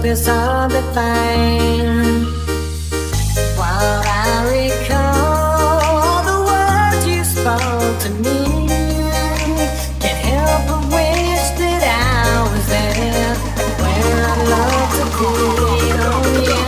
is all the fine. While I recall the words you spoke to me, can't help but wish that I was there where I love to be. Oh yeah.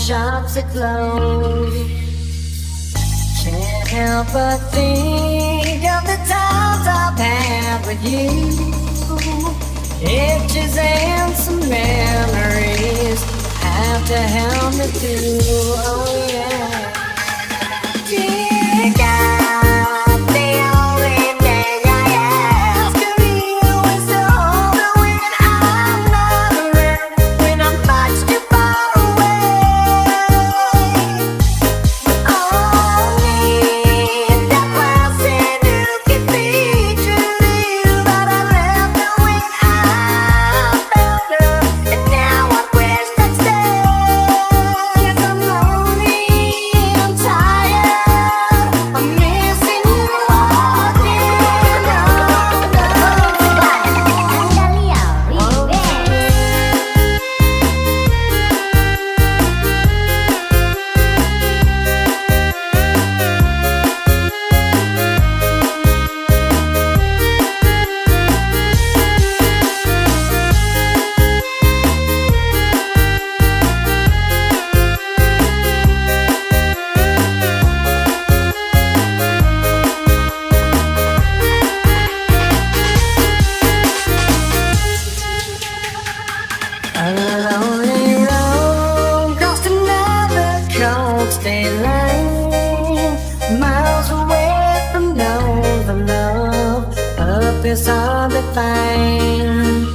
Shops are closed. Can't help but think of the times I've had with you. Pictures and some memories have to help me through. Oh yeah. Jiga. Is all the fine.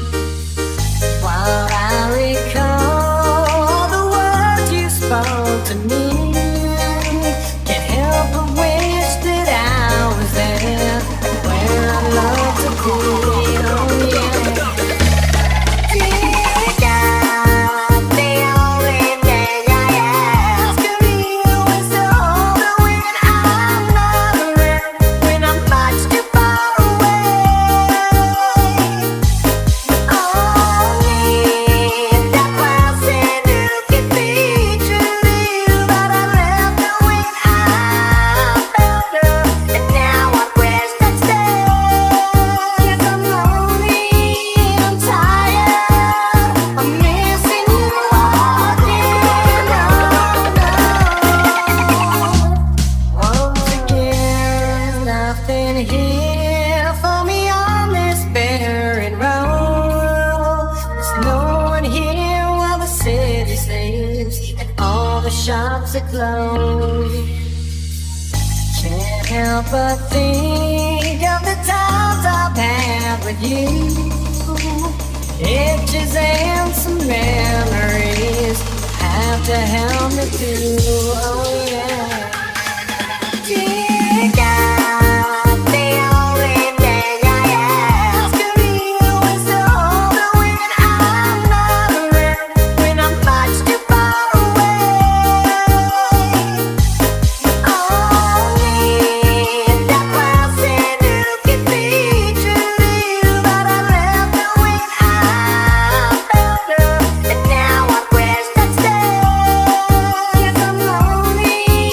While I recall the words you spoke to me, can't help but wish that I was there where I love to be. Oh yeah. Shops are closed. Can't help but think of the times I've had with you. Pictures and some memories have to help me through. Oh yeah. Jiga. Lonely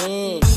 ini.